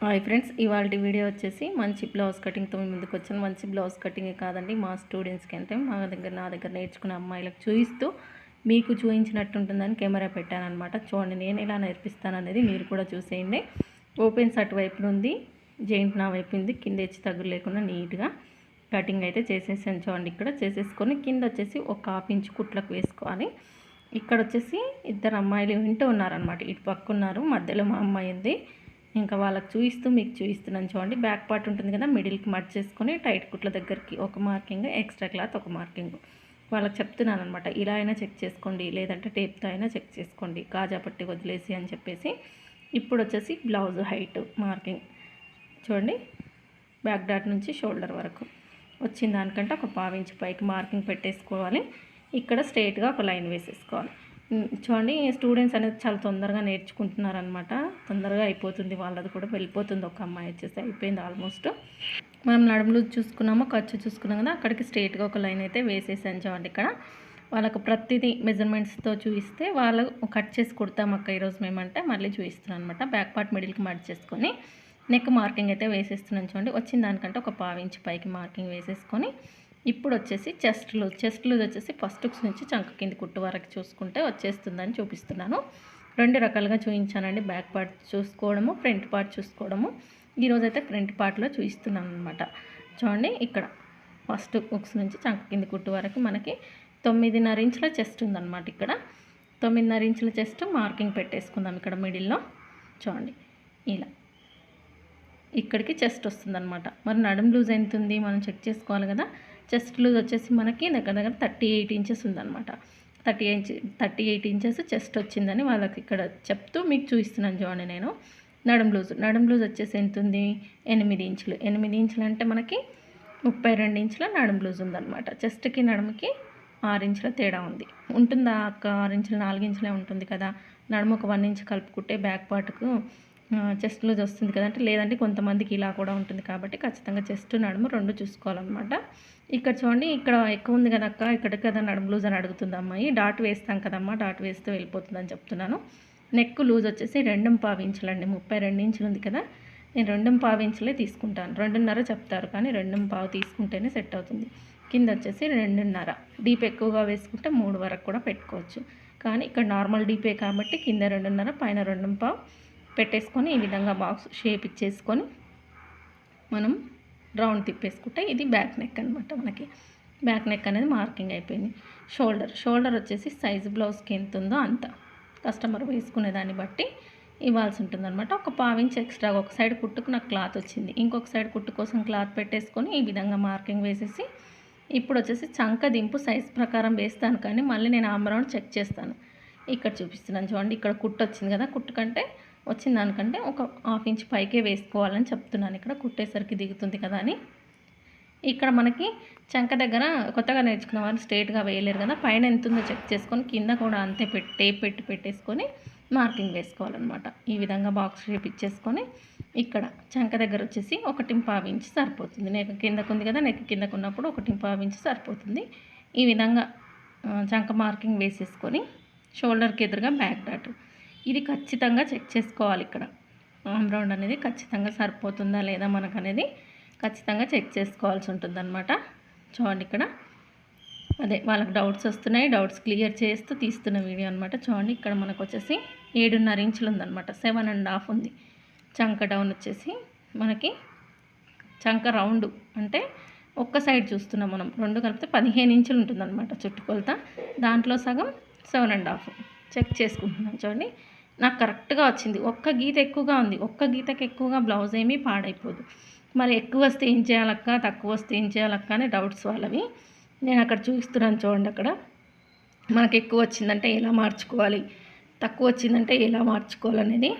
Hi friends, ఇవాళ video వచ్చేసి మంచి బ్లౌజ్ కటింగ్తో ముందుకు వచ్చాను. మంచి బ్లౌజ్ కటింగే కాదండి, మా స్టూడెంట్స్కి అంటే నా దగ్గర నేర్చుకునే అమ్మాయిలకు చూపిస్తూ మీకు చూపించినట్టు ఉంటుందని కెమెరా పెట్టాను అనమాట. చూడండి నేను ఎలా నేర్పిస్తాను అనేది మీరు కూడా చూసేయండి. ఓపెన్స్ అటువైపు నుండి జెయింట్ నా వైపు ఉంది, కింద హెచ్చు తగ్గులు లేకుండా నీట్గా కటింగ్ అయితే చేసేసాను. చూడండి ఇక్కడ చేసేసుకొని కింద వచ్చేసి ఒక 1/2 ఇంచ్ కుట్లకు వేసుకోవాలి. ఇక్కడ వచ్చేసి ఇద్దరు అమ్మాయిలు వింటూ ఉన్నారనమాట. ఇటు పక్క ఉన్నారు, మధ్యలో మా అమ్మాయి ఉంది. ఇంకా వాళ్ళకి చూపిస్తూ మీకు చూపిస్తున్నాను. చూడండి బ్యాక్ పార్ట్ ఉంటుంది కదా, మిడిల్కి మర్చ్ చేసుకొని టైట్ కుట్ల దగ్గరికి ఒక మార్కింగ్, ఎక్స్ట్రా క్లాత్ ఒక మార్కింగ్. వాళ్ళకి చెప్తున్నాను అనమాట, ఇలా అయినా చెక్ చేసుకోండి, లేదంటే టేప్తో అయినా చెక్ చేసుకోండి, కాజా పట్టి వదిలేసి అని చెప్పేసి. ఇప్పుడు వచ్చేసి బ్లౌజ్ హైట్ మార్కింగ్ చూడండి, బ్యాక్ డాట్ నుంచి షోల్డర్ వరకు వచ్చిన దానికంటే ఒక 1/2 ఇంచ్ పైకి మార్కింగ్ పెట్టేసుకోవాలి. ఇక్కడ స్ట్రైట్గా ఒక లైన్ వేసేసుకోవాలి. చూడండి స్టూడెంట్స్ అనేది చాలా తొందరగా నేర్చుకుంటున్నారనమాట. తొందరగా అయిపోతుంది వాళ్ళది కూడా, వెళ్ళిపోతుంది. ఒక అమ్మాయి వచ్చేసి అయిపోయింది ఆల్మోస్ట్. మనం నడుములు చూసుకున్నామో, ఖర్చు చూసుకున్నాం కదా, అక్కడికి స్ట్రైట్గా ఒక లైన్ అయితే వేసేసాను. చూడండి ఇక్కడ వాళ్ళకు ప్రతిదీ మెజర్మెంట్స్తో చూపిస్తే వాళ్ళు కట్ చేసి కుడతాం అక్క ఈరోజు మేమంటే మళ్ళీ చూపిస్తున్నాను అనమాట. బ్యాక్ పార్ట్ మిడిల్కి మర్చ్ చేసుకొని నెక్ మార్కింగ్ అయితే వేసేస్తున్నాను. చూడండి వచ్చిన దానికంటే ఒక 1/2 ఇంచ్ పైకి మార్కింగ్ వేసేసుకొని ఇప్పుడు వచ్చేసి చెస్ట్ లూజ్ వచ్చేసి ఫస్ట్ నుంచి చంక కింది కుట్టు వరకు చూసుకుంటే వచ్చేస్తుందని చూపిస్తున్నాను. 2 రకాలుగా చూపించానండి, బ్యాక్ పార్ట్ చూసుకోవడము, ఫ్రంట్ పార్ట్ చూసుకోవడము. ఈరోజైతే ఫ్రంట్ పార్ట్లో చూపిస్తున్నాను అనమాట. చూడండి ఇక్కడ ఫస్ట్ హుక్స్ నుంచి చంక కింది కుట్టు వరకు మనకి 9.5 ఇంచుల చెస్ట్ ఉందన్నమాట. ఇక్కడ 9.5 ఇంచుల చెస్ట్ మార్కింగ్ పెట్టేసుకుందాం ఇక్కడ మిడిల్లో. చూడండి ఇలా ఇక్కడికి చెస్ట్ వస్తుందన్నమాట. మరి నడుము లూజ్ ఎంత ఉంది మనం చెక్ చేసుకోవాలి కదా. చెస్ట్ లూజ్ వచ్చేసి మనకి దగ్గర 38 ఇంచెస్ ఉందన్నమాట. 38 ఇంచెస్ చెస్ట్ వచ్చిందని వాళ్ళకి ఇక్కడ చెప్తూ మీకు చూపిస్తున్నాను. చూడండి నేను నడుము లూజ్ వచ్చేసి ఎంత ఉంది, 8 ఇంచులు. 8 ఇంచులు అంటే మనకి 32 ఇంచుల నడుము లూజ్ ఉందన్నమాట. చెస్ట్కి నడుముకి 6 ఇంచుల తేడా ఉంటుందా అక్క? 6 ఇంచులు 4 ఇంచులే ఉంటుంది కదా, నడుము ఒక 1 ఇంచ్ కలుపుకుంటే బ్యాక్ పార్ట్కు చెస్ట్ లూజ్ వస్తుంది కదంటే, లేదంటే కొంతమందికి ఇలా కూడా ఉంటుంది. కాబట్టి ఖచ్చితంగా చెస్ట్ నడుము 2 చూసుకోవాలన్నమాట. ఇక్కడ చూడండి ఇక్కడ ఎక్కువ ఉంది కదక్క, ఇక్కడ కదా నడుము లూజ్ అని అడుగుతుంది అమ్మాయి. డాట్ వేస్తాం కదమ్మా, డాట్ వేస్తే వెళ్ళిపోతుందని చెప్తున్నాను. నెక్ లూజ్ వచ్చేసి 2.5 ఇంచులు అండి. 32 ఇంచులు ఉంది కదా, నేను 2.5 ఇంచులే తీసుకుంటాను. 2.5 చెప్తారు కానీ 2.5 తీసుకుంటేనే సెట్ అవుతుంది. కింద వచ్చేసి 2.5. డీప్ ఎక్కువగా వేసుకుంటే 3 వరకు కూడా పెట్టుకోవచ్చు. కానీ ఇక్కడ నార్మల్ డీపే కాబట్టి కింద 2.5 పైన 2.5 పెట్టేసుకొని ఈ విధంగా బాక్స్ షేప్ ఇచ్చేసుకొని మనం రౌండ్ తిప్పేసుకుంటే ఇది బ్యాక్ నెక్ అనమాట. మనకి బ్యాక్ నెక్ అనేది మార్కింగ్ అయిపోయింది. షోల్డర్ వచ్చేసి సైజు బ్లౌజ్కి ఎంత ఉందో అంత కస్టమర్ వేసుకునే దాన్ని బట్టి ఇవ్వాల్సి ఉంటుందన్నమాట. ఒక 1/2 ఇంచ్ ఎక్స్ట్రా ఒక సైడ్ కుట్టుకు నాకు క్లాత్ వచ్చింది, ఇంకొక సైడ్ కుట్టు కోసం క్లాత్ పెట్టేసుకొని ఈ విధంగా మార్కింగ్ వేసేసి ఇప్పుడు వచ్చేసి చంక దింపు సైజ్ ప్రకారం వేస్తాను, కానీ మళ్ళీ నేను ఆర్మ్ రౌండ్ చెక్ చేస్తాను. ఇక్కడ చూపిస్తున్నాను చూడండి, ఇక్కడ కుట్టు వచ్చింది కదా, కుట్టు కంటే వచ్చిన దానికంటే ఒక 1/2 ఇంచ్ పైకే వేసుకోవాలని చెప్తున్నాను. ఇక్కడ కుట్టేసరికి దిగుతుంది కదా అని. ఇక్కడ మనకి చంక దగ్గర కొత్తగా నేర్చుకున్న వాళ్ళు స్ట్రైట్గా వేయలేరు కదా, పైన ఎంత ఉందో చెక్ చేసుకొని కింద కూడా అంతే టేప్ పెట్టేసుకొని మార్కింగ్ వేసుకోవాలన్నమాట. ఈ విధంగా బాక్స్ షేప్ ఇచ్చేసుకొని ఇక్కడ చంక దగ్గర వచ్చేసి 1.5 ఇంచ్ సరిపోతుంది. నెక్ కిందకు ఉంది కదా, నెక్ కిందకు ఉన్నప్పుడు 1.5 ఇంచ్ సరిపోతుంది. ఈ విధంగా చంక మార్కింగ్ వేసేసుకొని షోల్డర్కి ఎదురుగా బ్యాక్ డాట్ ఇది ఖచ్చితంగా చెక్ చేసుకోవాలి. ఇక్కడ ఆర్మ్ రౌండ్ అనేది ఖచ్చితంగా సరిపోతుందా లేదా మనకు అనేది ఖచ్చితంగా చెక్ చేసుకోవాల్సి ఉంటుందన్నమాట. చూడండి ఇక్కడ అదే వాళ్ళకి డౌట్స్ వస్తున్నాయి, డౌట్స్ క్లియర్ చేస్తూ తీస్తున్న వీడియో అనమాట. చూడండి ఇక్కడ మనకు వచ్చేసి 7.5 ఇంచులు ఉందన్నమాట. 7.5 ఉంది. చంక డౌన్ వచ్చేసి మనకి చంక రౌండ్ అంటే ఒక్క సైడ్ చూస్తున్నాం మనం, 2 కలిపితే 15 ఇంచులు ఉంటుందన్నమాట చుట్టుకొలత. దాంట్లో సగం 7.5 చెక్ చేసుకుంటున్నాం. చూడండి నాకు కరెక్ట్గా వచ్చింది. ఒక్క గీత ఎక్కువగా ఉంది, ఒక్క గీతకి ఎక్కువగా బ్లౌజ్ ఏమీ పాడైపోదు. మరి ఎక్కువ వస్తే ఏం చేయాలక్క, తక్కువ వస్తే ఏం చేయాలక్క అని డౌట్స్ వాళ్ళవి. నేను అక్కడ చూపిస్తున్నాను చూడండి. అక్కడ మనకు ఎక్కువ వచ్చిందంటే ఎలా మార్చుకోవాలి, తక్కువ వచ్చిందంటే ఎలా మార్చుకోవాలనేది.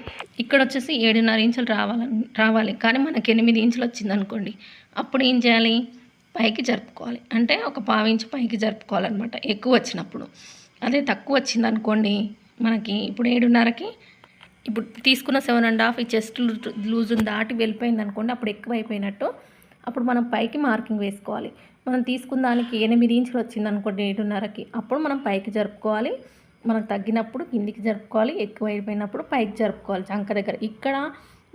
ఇక్కడ వచ్చేసి 7.5 ఇంచులు రావాలి కానీ మనకి 8 ఇంచులు వచ్చింది అనుకోండి, అప్పుడు ఏం చేయాలి, పైకి జరుపుకోవాలి. అంటే ఒక 1/2 ఇంచు పైకి జరుపుకోవాలన్నమాట ఎక్కువ వచ్చినప్పుడు. అదే తక్కువ వచ్చింది అనుకోండి, మనకి ఇప్పుడు 7.5కి ఇప్పుడు తీసుకున్న 7.5 ఈ చెస్ట్ లూజుని దాటి వెళ్ళిపోయింది అనుకోండి, అప్పుడు ఎక్కువ అయిపోయినట్టు. అప్పుడు మనం పైకి మార్కింగ్ వేసుకోవాలి. మనం తీసుకున్న దానికి 8 ఇంచులు వచ్చింది అనుకోండి 7.5కి, అప్పుడు మనం పైకి జరుపుకోవాలి. మనకు తగ్గినప్పుడు కిందికి జరుపుకోవాలి, ఎక్కువ అయిపోయినప్పుడు పైకి జరుపుకోవాలి చంక దగ్గర. ఇక్కడ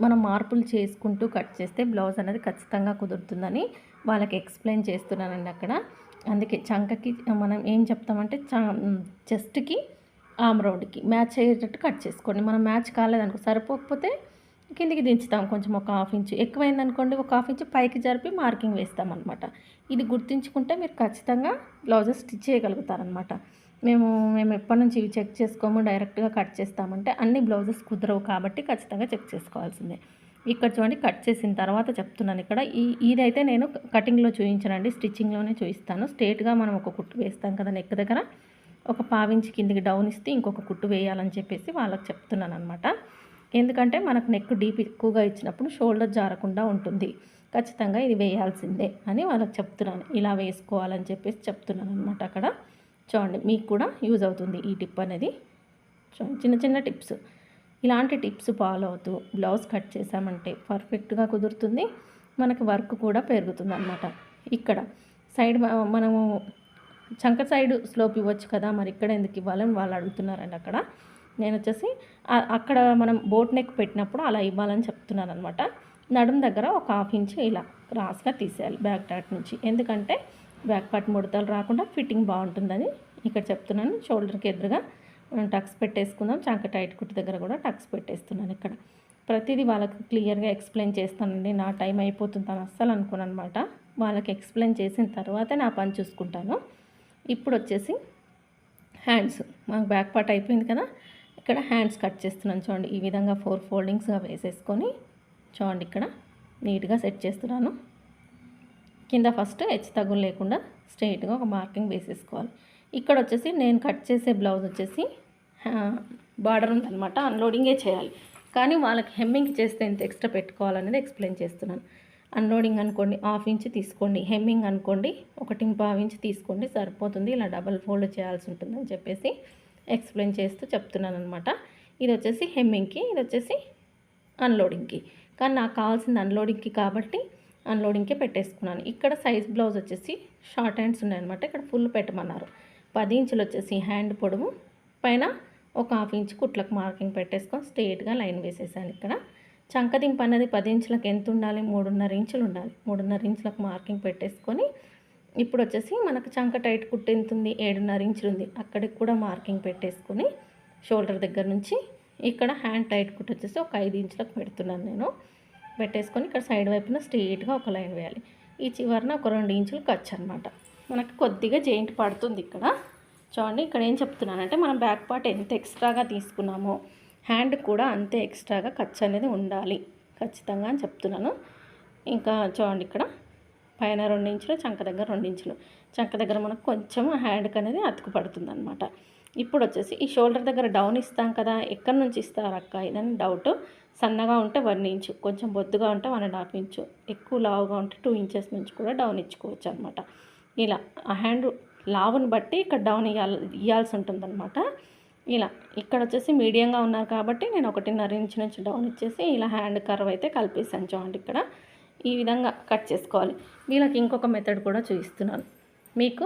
మనం మార్పులు చేసుకుంటూ కట్ చేస్తే బ్లౌజ్ అనేది ఖచ్చితంగా కుదురుతుందని వాళ్ళకి ఎక్స్ప్లెయిన్ చేస్తున్నానండి అక్కడ. అందుకే చంకకి మనం ఏం చెప్తామంటే చెస్ట్కి ఆమ్ రౌండ్కి మ్యాచ్ అయ్యేటట్టు కట్ చేసుకోండి. మనం మ్యాచ్ కాలేదనుకో, సరిపోకపోతే కిందికి దించుతాం కొంచెం, ఒక హాఫ్ ఇంచు ఎక్కువైందనుకోండి ఒక హాఫ్ ఇంచు పైకి జరిపి మార్కింగ్ వేస్తామన్నమాట. ఇది గుర్తుంచుకుంటే మీరు ఖచ్చితంగా బ్లౌజెస్ స్టిచ్ చేయగలుగుతారనమాట. మేము ఎప్పటి నుంచి ఇవి చెక్ చేసుకోము, డైరెక్ట్గా కట్ చేస్తామంటే అన్ని బ్లౌజెస్ కుదరవు కాబట్టి ఖచ్చితంగా చెక్ చేసుకోవాల్సిందే. ఇక్కడ చూడండి, కట్ చేసిన తర్వాత చెప్తున్నాను ఇక్కడ. ఇదైతే నేను కటింగ్లో చూపించానండి, స్టిచ్చింగ్లోనే చూపిస్తాను. స్ట్రేట్గా మనం ఒక కుట్టు వేస్తాం కదా నెక్ దగ్గర, ఒక పావించి కిందికి డౌన్ ఇస్తే ఇంకొక కుట్టు వేయాలని చెప్పేసి వాళ్ళకి చెప్తున్నాను అనమాట. ఎందుకంటే మనకు నెక్ డీప్ ఎక్కువగా ఇచ్చినప్పుడు షోల్డర్ జారకుండా ఉంటుంది. ఖచ్చితంగా ఇది వేయాల్సిందే అని వాళ్ళకి చెప్తున్నాను. ఇలా వేసుకోవాలని చెప్పేసి చెప్తున్నాను అనమాట అక్కడ. చూడండి, మీకు కూడా యూజ్ అవుతుంది ఈ టిప్ అనేది. చూడండి, చిన్న చిన్న టిప్స్, ఇలాంటి టిప్స్ ఫాలో అవుతూ బ్లౌజ్ కట్ చేసామంటే పర్ఫెక్ట్గా కుదురుతుంది, మనకి వర్క్ కూడా పెరుగుతుంది అనమాట. ఇక్కడ సైడ్ మనము చంక సైడ్ స్లోప్ ఇవ్వచ్చు కదా, మరి ఇక్కడ ఎందుకు ఇవ్వాలని వాళ్ళు అడుగుతున్నారండి అక్కడ. నేను వచ్చేసి అక్కడ మనం బోట్ నెక్ పెట్టినప్పుడు అలా ఇవ్వాలని చెప్తున్నాను అనమాట. నడుము దగ్గర ఒక హాఫ్ ఇంచ్ ఇలా క్రాస్గా తీసేయాలి బ్యాక్ డాట్ నుంచి, ఎందుకంటే బ్యాక్ పార్ట్ ముడతలు రాకుండా ఫిట్టింగ్ బాగుంటుందని ఇక్కడ చెప్తున్నాను. షోల్డర్కి ఎదురుగా టక్స్ పెట్టేసుకుందాం, చంక టైట్ కుట్టు దగ్గర కూడా టక్స్ పెట్టేస్తున్నాను. ఇక్కడ ప్రతిదీ వాళ్ళకి క్లియర్గా ఎక్స్ప్లెయిన్ చేస్తానండి. నా టైం అయిపోతుందని అస్సలు అనుకోను అనమాట. వాళ్ళకి ఎక్స్ప్లెయిన్ చేసిన తర్వాతే నా పని చూసుకుంటాను. ఇప్పుడు వచ్చేసి హ్యాండ్స్, మాకు బ్యాక్ పార్ట్ అయిపోయింది కదా, ఇక్కడ హ్యాండ్స్ కట్ చేస్తున్నాను. చూడండి, ఈ విధంగా 4 ఫోల్డింగ్స్గా వేసేసుకొని చూడండి ఇక్కడ నీట్గా సెట్ చేస్తున్నాను. కింద ఫస్ట్ హెచ్చు తగ్గులు లేకుండా స్ట్రైట్గా ఒక మార్కింగ్ వేసేసుకోవాలి. ఇక్కడ వచ్చేసి నేను కట్ చేసే బ్లౌజ్ వచ్చేసి బార్డర్ ఉందన్నమాట, అన్లోడింగే చేయాలి. కానీ వాళ్ళకి హెమ్మింగ్ చేస్తే ఎంత ఎక్స్ట్రా పెట్టుకోవాలనేది ఎక్స్ప్లెయిన్ చేస్తున్నాను. అన్లోడింగ్ అనుకోండి హాఫ్ ఇంచ్ తీసుకోండి, హెమ్మింగ్ అనుకోండి 1.5 ఇంచ్ తీసుకోండి, సరిపోతుంది. ఇలా డబల్ ఫోల్డ్ చేయాల్సి ఉంటుందని చెప్పేసి ఎక్స్ప్లెయిన్ చేస్తూ చెప్తున్నాను అనమాట. ఇది వచ్చేసి హెమ్మింగ్కి, ఇది వచ్చేసి అన్లోడింగ్కి. కానీ నాకు కావాల్సింది అన్లోడింగ్కి కాబట్టి అన్లోడింగ్కే పెట్టేసుకున్నాను. ఇక్కడ సైజ్ బ్లౌజ్ వచ్చేసి షార్ట్ హ్యాండ్స్ ఉన్నాయన్నమాట. ఇక్కడ ఫుల్ పెట్టమన్నారు. 10 ఇంచులు వచ్చేసి హ్యాండ్ పొడవు, పైన ఒక హాఫ్ ఇంచ్ కుట్లకు మార్కింగ్ పెట్టేసుకొని స్ట్రెయిట్గా లైన్ వేసేసాను. ఇక్కడ చంకదింపు అనేది 10 ఇంచులకు ఎంత ఉండాలి, 3.5 ఇంచులు ఉండాలి. 3.5 ఇంచులకు మార్కింగ్ పెట్టేసుకొని ఇప్పుడు వచ్చేసి మనకు చంక టైట్ కుట్టు ఎంత ఉంది, 7.5 ఇంచులు ఉంది, అక్కడికి కూడా మార్కింగ్ పెట్టేసుకొని షోల్డర్ దగ్గర నుంచి ఇక్కడ హ్యాండ్ టైట్ కుట్టు వచ్చేసి ఒక 5 ఇంచులకు పెడుతున్నాను నేను. పెట్టేసుకొని ఇక్కడ సైడ్ వైపున స్ట్రెయిట్గా ఒక లైన్ వేయాలి. ఈ చివరన ఒక 2 ఇంచులు ఖర్చు అనమాట. మనకు కొద్దిగా జాయింట్ పడుతుంది ఇక్కడ. చూడండి, ఇక్కడ ఏం చెప్తున్నానంటే మనం బ్యాక్ పార్ట్ ఎంత ఎక్స్ట్రాగా తీసుకున్నామో హ్యాండ్ కూడా అంతే ఎక్స్ట్రాగా ఖర్చు అనేది ఉండాలి ఖచ్చితంగా అని చెప్తున్నాను. ఇంకా చూడండి, ఇక్కడ పైన 2 ఇంచులు, చంక దగ్గర 2 ఇంచులు, చంక దగ్గర మనకు కొంచెం హ్యాండ్కి అనేది అతుకు పడుతుంది అనమాట. ఇప్పుడు వచ్చేసి ఈ షోల్డర్ దగ్గర డౌన్ ఇస్తాం కదా, ఎక్కడి నుంచి ఇస్తారు అక్క ఇదని డౌట్. సన్నగా ఉంటే 1 ఇంచు, కొంచెం బొద్దుగా ఉంటే 1.5 ఇంచు, ఎక్కువ లావుగా ఉంటే 2 ఇంచెస్ నుంచి కూడా డౌన్ ఇచ్చుకోవచ్చు అనమాట. ఇలా ఆ హ్యాండ్ లావుని బట్టి ఇక్కడ డౌన్ ఇవ్వాల్సి ఉంటుందన్నమాట. ఇలా ఇక్కడ వచ్చేసి మీడియంగా ఉన్నారు కాబట్టి నేను 1.5 ఇంచు నుంచి డౌన్ ఇచ్చేసి ఇలా హ్యాండ్ కర్వ్ అయితే కలిపేసాను. చూడండి, ఇక్కడ ఈ విధంగా కట్ చేసుకోవాలి. వీళ్ళకి ఇంకొక మెథడ్ కూడా చూపిస్తున్నాను. మీకు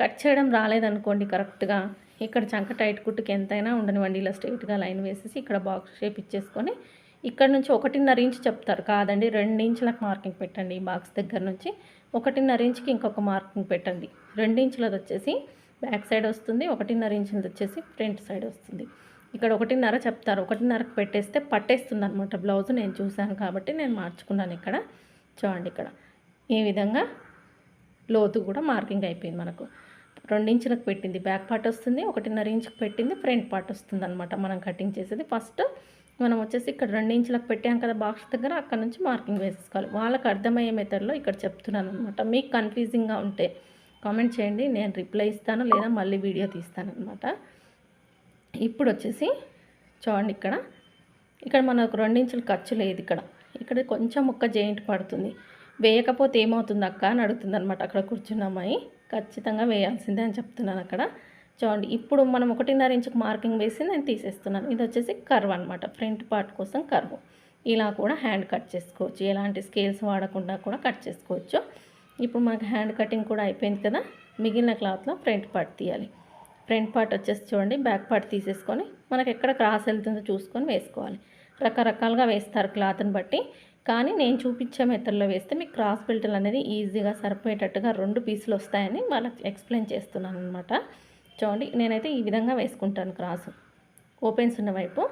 కట్ చేయడం రాలేదనుకోండి కరెక్ట్గా, ఇక్కడ చంక టైట్ కుట్టుకి ఎంతైనా ఉండనివ్వండి, ఇలా స్ట్రైట్గా లైన్ వేసేసి ఇక్కడ బాక్స్ షేప్ ఇచ్చేసుకొని ఇక్కడ నుంచి 1.5 ఇంచు చెప్తారు కాదండి, 2 ఇంచులకు మార్కింగ్ పెట్టండి. ఈ బాక్స్ దగ్గర నుంచి 1.5 ఇంచుకి ఇంకొక మార్కింగ్ పెట్టండి. 2 ఇంచులది వచ్చేసి బ్యాక్ సైడ్ వస్తుంది, 1.5 ఇంచులది వచ్చేసి ఫ్రంట్ సైడ్ వస్తుంది. ఇక్కడ 1.5 చెప్తారు, 1.5కి పెట్టేస్తే పట్టేస్తుంది అనమాట బ్లౌజ్. నేను చూశాను కాబట్టి నేను మార్చుకున్నాను. ఇక్కడ చూడండి, ఇక్కడ ఈ విధంగా లోతు కూడా మార్కింగ్ అయిపోయింది. మనకు 2 ఇంచులకు పెట్టింది బ్యాక్ పార్ట్ వస్తుంది, 1.5 ఇంచుకి పెట్టింది ఫ్రంట్ పార్ట్ వస్తుంది అనమాట. మనం కటింగ్ చేసేది ఫస్ట్ మనం వచ్చేసి ఇక్కడ 2 ఇంచులకు పెట్టాం కదా బాక్స్ దగ్గర, అక్కడ నుంచి మార్కింగ్ వేసేసుకోవాలి. వాళ్ళకి అర్థమయ్యే మెథడ్లో ఇక్కడ చెప్తున్నాను అనమాట. మీకు కన్ఫ్యూజింగ్గా ఉంటే కామెంట్ చేయండి, నేను రిప్లై ఇస్తాను, లేదా మళ్ళీ వీడియో తీస్తాను అనమాట. ఇప్పుడు వచ్చేసి చూడండి, ఇక్కడ మనకు 2 ఇంచులు ఖర్చు లేదు. ఇక్కడ కొంచెం ముక్క జాయింట్ పడుతుంది. వేయకపోతే ఏమవుతుంది అక్క అని అడుగుతుంది అనమాట అక్కడ కూర్చున్న అమ్మాయి. ఖచ్చితంగా వేయాల్సిందే అని చెప్తున్నాను అక్కడ. చూడండి, ఇప్పుడు మనం 1.5 ఇంచుకు మార్కింగ్ వేసి నేను తీసేస్తున్నాను. ఇది వచ్చేసి కర్వ్ అనమాట, ఫ్రంట్ పార్ట్ కోసం కర్వ్. ఇలా కూడా హ్యాండ్ కట్ చేసుకోవచ్చు, ఎలాంటి స్కేల్స్ వాడకుండా కూడా కట్ చేసుకోవచ్చు. ఇప్పుడు మనకు హ్యాండ్ కటింగ్ కూడా అయిపోయింది కదా, మిగిలిన క్లాత్లో ఫ్రంట్ పార్ట్ తీయాలి. ఫ్రంట్ పార్ట్ వచ్చేసి చూడండి, బ్యాక్ పార్ట్ తీసేసుకొని మనకు ఎక్కడ క్రాస్ వెళ్తుందో చూసుకొని వేసుకోవాలి. రకరకాలుగా వేస్తారు క్లాత్ని బట్టి. కానీ నేను చూపించే మెథడ్లో వేస్తే మీకు క్రాస్ బెల్టులు అనేది ఈజీగా సరిపోయేటట్టుగా 2 పీసులు వస్తాయని వాళ్ళకి ఎక్స్ప్లెయిన్ చేస్తున్నాను అనమాట. చూడండి, నేనైతే ఈ విధంగా వేసుకుంటాను క్రాసు. ఓపెన్స్ ఉన్న వైపు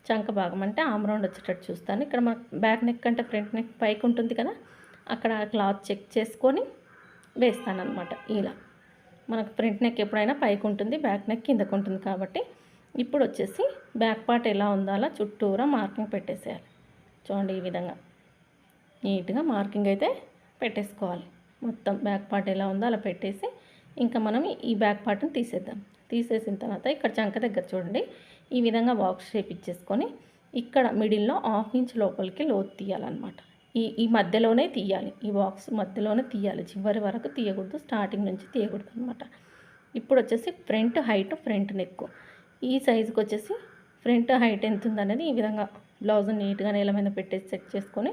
చంక భాగం అంటే ఆమ్ రౌండ్ వచ్చేటట్టు చూస్తాను. ఇక్కడ మనకు బ్యాక్ నెక్ అంటే ఫ్రంట్ నెక్ పైకి ఉంటుంది కదా, అక్కడ క్లాత్ చెక్ చేసుకొని వేస్తానన్నమాట. ఇలా మనకు ఫ్రంట్ నెక్ ఎప్పుడైనా పైకి ఉంటుంది, బ్యాక్ నెక్ కిందకు ఉంటుంది కాబట్టి ఇప్పుడు వచ్చేసి బ్యాక్ పార్ట్ ఎలా ఉందో అలా చుట్టూరా మార్కింగ్ పెట్టేసేయాలి. చూడండి, ఈ విధంగా నీట్గా మార్కింగ్ అయితే పెట్టేసుకోవాలి. మొత్తం బ్యాక్ పార్ట్ ఎలా ఉందో అలా పెట్టేసి ఇంకా మనం ఈ బ్యాక్ పార్ట్ని తీసేద్దాం. తీసేసిన తర్వాత ఇక్కడ చంక దగ్గర చూడండి, ఈ విధంగా బాక్స్ షేప్ ఇచ్చేసుకొని ఇక్కడ మిడిల్లో 1/2 ఇంచ్ లోపలికి లోతు తీయాలన్నమాట. ఈ మధ్యలోనే తీయాలి, ఈ బాక్స్ మధ్యలోనే తీయాలి, చివరి వరకు తీయకూడదు, స్టార్టింగ్ నుంచి తీయకూడదు అనమాట. ఇప్పుడు వచ్చేసి ఫ్రంట్ హైట్, ఫ్రంట్ నెక్ ఈ సైజుకి వచ్చేసి ఫ్రంట్ హైట్ ఎంత ఉందనేది ఈ విధంగా బ్లౌజ్ నీట్గా నేల మీద పెట్టేసి సెట్ చేసుకొని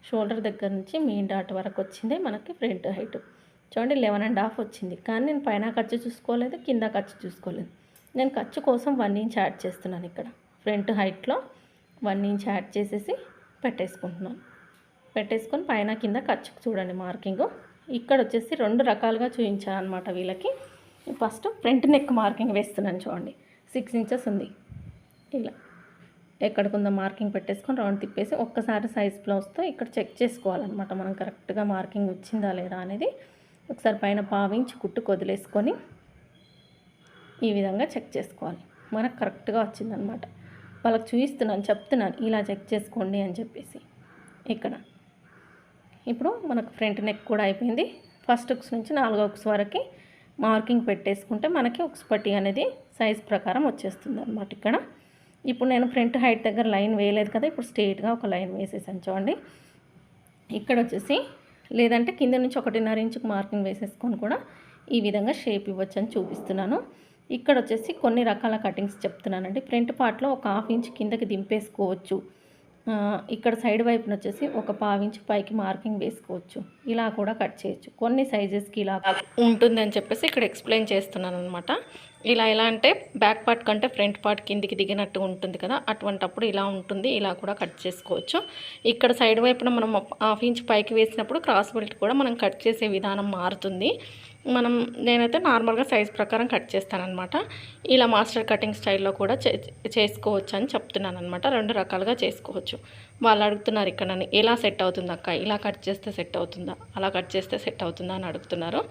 షోల్డర్ దగ్గర నుంచి మెయిన్ డాట్ వరకు వచ్చిందే మనకి ఫ్రంట్ హైట్. చూడండి, 11.5 వచ్చింది. కానీ నేను పైన ఖర్చు చూసుకోలేదు, కింద ఖర్చు చూసుకోలేదు. నేను ఖర్చు కోసం 1 ఇంచ్ యాడ్ చేస్తున్నాను. ఇక్కడ ఫ్రంట్ హైట్లో 1 ఇంచ్ యాడ్ చేసేసి పెట్టేసుకుంటున్నాను. పెట్టేసుకొని పైన కింద ఖర్చుకు చూడండి మార్కింగ్. ఇక్కడ వచ్చేసి 2 రకాలుగా చూపించాను అనమాట వీళ్ళకి. ఫస్ట్ ఫ్రంట్ నెక్ మార్కింగ్ వేస్తున్నాను. చూడండి, 6 ఇంచెస్ ఉంది. ఇలా ఎక్కడికుందో మార్కింగ్ పెట్టేసుకొని రౌండ్ తిప్పేసి ఒక్కసారి సైజ్ బ్లౌజ్తో ఇక్కడ చెక్ చేసుకోవాలన్నమాట. మనం కరెక్ట్గా మార్కింగ్ వచ్చిందా లేదా అనేది ఒకసారి పైన 1/2 ఇంచ్ కుట్టు వదిలేసుకొని ఈ విధంగా చెక్ చేసుకోవాలి. మనకు కరెక్ట్గా వచ్చిందనమాట. వాళ్ళకి చూపిస్తున్నాను, చెప్తున్నాను ఇలా చెక్ చేసుకోండి అని చెప్పేసి. ఇక్కడ ఇప్పుడు మనకు ఫ్రంట్ నెక్ కూడా అయిపోయింది. ఫస్ట్ హుక్స్ నుంచి 4 హుక్స్ వరకు మార్కింగ్ పెట్టేసుకుంటే మనకి హుక్స్ పట్టీ అనేది సైజ్ ప్రకారం వచ్చేస్తుంది అనమాట. ఇప్పుడు నేను ఫ్రంట్ హైట్ దగ్గర లైన్ వేయలేదు కదా, ఇప్పుడు స్ట్రెయిట్గా ఒక లైన్ వేసేసాను. చూడండి, ఇక్కడ వచ్చేసి లేదంటే కింద నుంచి 1.5 ఇంచుకు మార్కింగ్ వేసేసుకొని కూడా ఈ విధంగా షేప్ ఇవ్వచ్చు అని చూపిస్తున్నాను. ఇక్కడ వచ్చేసి కొన్ని రకాల కటింగ్స్ చెప్తున్నానండి. ఫ్రంట్ పార్ట్లో ఒక 1/2 ఇంచ్ కిందకి దింపేసుకోవచ్చు. ఇక్కడ సైడ్ వైపున వచ్చేసి ఒక 1/2 ఇంచ్ పైకి మార్కింగ్ వేసుకోవచ్చు. ఇలా కూడా కట్ చేయొచ్చు. కొన్ని సైజెస్కి ఇలా ఉంటుంది అని చెప్పేసి ఇక్కడ ఎక్స్ప్లెయిన్ చేస్తున్నాను అనమాట. ఇలా ఎలా అంటే బ్యాక్ పార్ట్ కంటే ఫ్రంట్ పార్ట్ కిందికి దిగినట్టు ఉంటుంది కదా, అటువంటప్పుడు ఇలా ఉంటుంది. ఇలా కూడా కట్ చేసుకోవచ్చు. ఇక్కడ సైడ్ వైపున మనం 1/2 ఇంచ్ పైకి వేసినప్పుడు క్రాస్ బెల్ట్ కూడా మనం కట్ చేసే విధానం మారుతుంది. నేనైతే నార్మల్గా సైజ్ ప్రకారం కట్ చేస్తానన్నమాట. ఇలా మాస్టర్ కటింగ్ స్టైల్లో కూడా చేసుకోవచ్చు అని చెప్తున్నాను అనమాట. 2 రకాలుగా చేసుకోవచ్చు. వాళ్ళు అడుగుతున్నారు ఇక్కడ నన్ను, ఎలా సెట్ అవుతుంది అక్క, ఇలా కట్ చేస్తే సెట్ అవుతుందా, అలా కట్ చేస్తే సెట్ అవుతుందా అని అడుగుతున్నారు.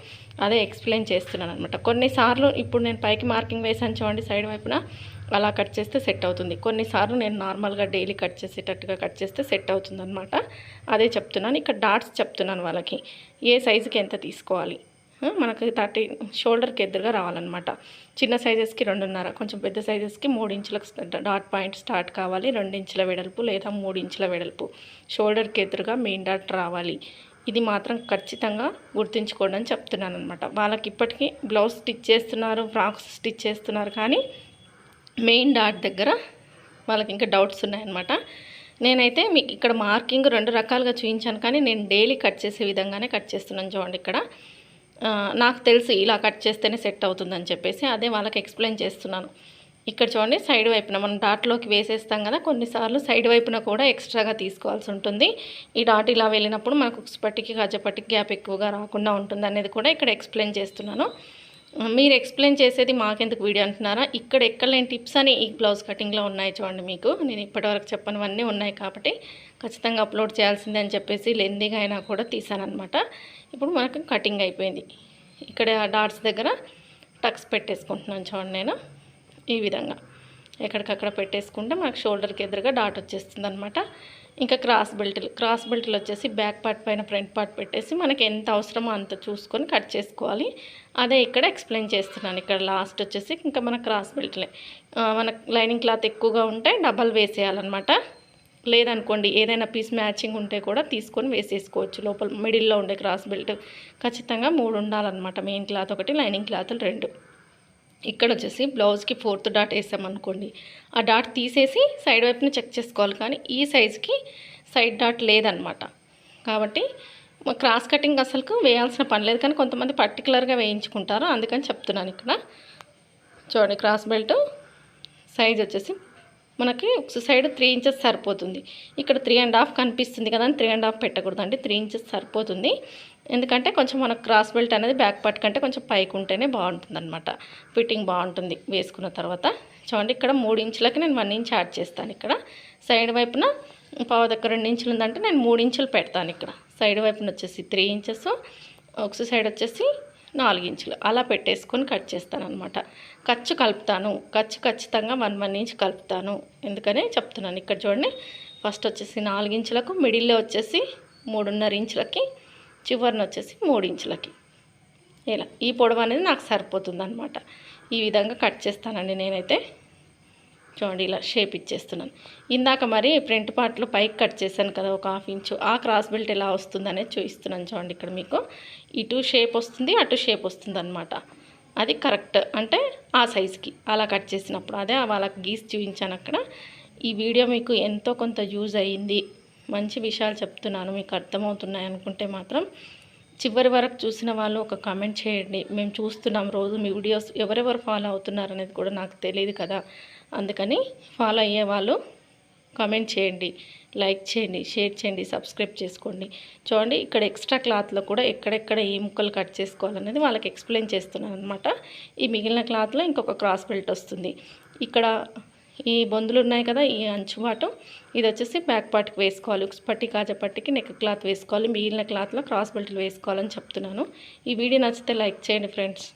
అదే ఎక్స్ప్లెయిన్ చేస్తున్నాను అనమాట. కొన్నిసార్లు ఇప్పుడు నేను పైకి మార్కింగ్ వేసాను చూడండి సైడ్ వైపున, అలా కట్ చేస్తే సెట్ అవుతుంది. కొన్నిసార్లు నేను నార్మల్గా డైలీ కట్ చేసేటట్టుగా కట్ చేస్తే సెట్ అవుతుంది అనమాట. అదే చెప్తున్నాను. ఇక్కడ డాట్స్ చెప్తున్నాను వాళ్ళకి, ఏ సైజుకి ఎంత తీసుకోవాలి. మనకి 30 షోల్డర్కి ఎదురుగా రావాలన్నమాట. చిన్న సైజెస్కి 2.5, కొంచెం పెద్ద సైజెస్కి 3 ఇంచులకు డాట్ పాయింట్ స్టార్ట్ కావాలి. 2 ఇంచుల వెడల్పు లేదా 3 ఇంచుల వెడల్పు షోల్డర్కి ఎదురుగా మెయిన్ డాట్ రావాలి. ఇది మాత్రం ఖచ్చితంగా గుర్తుంచుకోండి అని చెప్తున్నాను అనమాట. వాళ్ళకి ఇప్పటికీ బ్లౌజ్ స్టిచ్ చేస్తున్నారు, ఫ్రాక్స్ స్టిచ్ చేస్తున్నారు, కానీ మెయిన్ డాట్ దగ్గర వాళ్ళకి ఇంకా డౌట్స్ ఉన్నాయన్నమాట. నేనైతే మీకు ఇక్కడ మార్కింగ్ 2 రకాలుగా చూపించాను, కానీ నేను డైలీ కట్ చేసే విధంగానే కట్ చేస్తున్నాను. చూడండి, ఇక్కడ నాకు తెలుసు ఇలా కట్ చేస్తేనే సెట్ అవుతుందని చెప్పేసి అదే వాళ్ళకి ఎక్స్ప్లెయిన్ చేస్తున్నాను. ఇక్కడ చూడండి, సైడ్ వైపున మనం డాట్లోకి వేసేస్తాం కదా, కొన్నిసార్లు సైడ్ వైపున కూడా ఎక్స్ట్రాగా తీసుకోవాల్సి ఉంటుంది. ఈ డాట్ ఇలా వెళ్ళినప్పుడు మనకు పట్టికి గజపట్టికి గ్యాప్ ఎక్కువగా రాకుండా ఉంటుంది అనేది కూడా ఇక్కడ ఎక్స్ప్లెయిన్ చేస్తున్నాను. మీరు ఎక్స్ప్లెయిన్ చేసేది మాకెందుకు వీడియో అంటున్నారా? ఇక్కడ ఎక్కడలేని టిప్స్ అని ఈ బ్లౌజ్ కటింగ్లో ఉన్నాయి చూడండి. మీకు నేను ఇప్పటివరకు చెప్పనివన్నీ ఉన్నాయి కాబట్టి ఖచ్చితంగా అప్లోడ్ చేయాల్సిందే అని చెప్పేసి లెందీగా అయినా కూడా తీసానమాట. ఇప్పుడు మనకు కటింగ్ అయిపోయింది. ఇక్కడ డాట్స్ దగ్గర టక్స్ పెట్టేసుకుంటున్నాను చూడండి. నేను ఈ విధంగా ఎక్కడికక్కడ పెట్టేసుకుంటే మనకు షోల్డర్కి ఎదురుగా డాట్ వచ్చేస్తుంది అనమాట. ఇంకా క్రాస్ బెల్ట్లు వచ్చేసి బ్యాక్ పార్ట్ పైన ఫ్రంట్ పార్ట్ పెట్టేసి మనకి ఎంత అవసరమో అంత చూసుకొని కట్ చేసుకోవాలి. అదే ఇక్కడ ఎక్స్ప్లెయిన్ చేస్తున్నాను. ఇక్కడ లాస్ట్ వచ్చేసి ఇంకా మన క్రాస్ బెల్ట్లే, మన లైనింగ్ క్లాత్ ఎక్కువగా ఉంటే డబల్ వేసేయాలన్నమాట. లేదనుకోండి ఏదైనా పీస్ మ్యాచింగ్ ఉంటే కూడా తీసుకొని వేసేసుకోవచ్చు. లోపల మిడిల్లో ఉండే క్రాస్ బెల్ట్ ఖచ్చితంగా 3 ఉండాలన్నమాట. మెయిన్ క్లాత్ 1, లైనింగ్ క్లాత్లు 2. ఇక్కడ వచ్చేసి బ్లౌజ్కి 4th డాట్ వేసామనుకోండి, ఆ డాట్ తీసేసి సైడ్ వైపుని చెక్ చేసుకోవాలి. కానీ ఈ సైజుకి సైడ్ డాట్ లేదనమాట. కాబట్టి క్రాస్ కటింగ్ అసలుకు వేయాల్సిన పని లేదు, కానీ కొంతమంది పర్టికులర్గా వేయించుకుంటారు, అందుకని చెప్తున్నాను. ఇక్కడ చూడండి, క్రాస్ బెల్ట్ సైజ్ వచ్చేసి మనకి ఒక సైడ్ 3 ఇంచెస్ సరిపోతుంది. ఇక్కడ 3.5 కనిపిస్తుంది కదా అని 3.5 పెట్టకూడదండి, 3 ఇంచెస్ సరిపోతుంది. ఎందుకంటే కొంచెం మనకు క్రాస్ బెల్ట్ అనేది బ్యాక్ పార్ట్ కంటే కొంచెం పైకి ఉంటేనే బాగుంటుందన్నమాట, ఫిట్టింగ్ బాగుంటుంది వేసుకున్న తర్వాత. చూడండి ఇక్కడ 3 ఇంచులకి నేను 1 ఇంచ్ యాడ్ చేస్తాను. ఇక్కడ సైడ్ వైపున పావు దగ్గర 2 ఇంచులు ఉందంటే నేను 3 ఇంచులు పెడతాను. ఇక్కడ సైడ్ వైపున వచ్చేసి 3 ఇంచెస్, ఒక సైడ్ వచ్చేసి 4 ఇంచులు అలా పెట్టేసుకొని కట్ చేస్తాను అనమాట. ఖర్చు కలుపుతాను, ఖర్చు ఖచ్చితంగా 1 ఇంచ్ కలుపుతాను. ఎందుకని చెప్తున్నాను. ఇక్కడ చూడండి, ఫస్ట్ వచ్చేసి 4 ఇంచులకు, మిడిల్లో వచ్చేసి 3.5 ఇంచులకి, చివరిన వచ్చేసి 3 ఇంచులకి. ఇలా ఈ పొడవు అనేది నాకు సరిపోతుంది అనమాట. ఈ విధంగా కట్ చేస్తానండి నేనైతే. చూడండి ఇలా షేప్ ఇచ్చేస్తున్నాను. ఇందాక మరి ఫ్రంట్ పార్ట్లో పైకి కట్ చేశాను కదా ఒక 1/2 ఇంచు, ఆ క్రాస్ బెల్ట్ ఎలా వస్తుంది అనేది చూపిస్తున్నాను. చూడండి ఇక్కడ మీకు ఇటు షేప్ వస్తుంది, అటు షేప్ వస్తుంది అనమాట. అది కరెక్ట్ అంటే ఆ సైజుకి అలా కట్ చేసినప్పుడు అదే వాళ్ళకి గీసి చూపించాను అక్కడ. ఈ వీడియో మీకు ఎంతో కొంత యూజ్ అయ్యింది, మంచి విషయాలు చెప్తున్నాను, మీకు అర్థమవుతున్నాయి అనుకుంటే మాత్రం చివరి వరకు చూసిన వాళ్ళు ఒక కామెంట్ చేయండి. మేము చూస్తున్నాం రోజు మీ వీడియోస్, ఎవరెవరు ఫాలో అవుతున్నారు అనేది కూడా నాకు తెలియదు కదా, అందుకని ఫాలో అయ్యే వాళ్ళు కామెంట్ చేయండి, లైక్ చేయండి, షేర్ చేయండి, సబ్స్క్రైబ్ చేసుకోండి. చూడండి ఇక్కడ ఎక్స్ట్రా క్లాత్లో కూడా ఎక్కడెక్కడ ఏ ముక్కలు కట్ చేసుకోవాలనేది వాళ్ళకి ఎక్స్ప్లెయిన్ చేస్తున్నాను అనమాట. ఈ మిగిలిన క్లాత్లో ఇంకొక క్రాస్ బెల్ట్ వస్తుంది. ఇక్కడ ఈ బొందులు ఉన్నాయి కదా, ఈ అంచు పాటు ఇది వచ్చేసి బ్యాక్ పార్ట్కి వేసుకోవాలి. ఉక్స్ పట్టి కాజా పట్టికి నెక్ క్లాత్ వేసుకోవాలి, మిగిలిన క్లాత్లో క్రాస్ బెల్ట్లు వేసుకోవాలని చెప్తున్నాను. ఈ వీడియో నచ్చితే లైక్ చేయండి ఫ్రెండ్స్.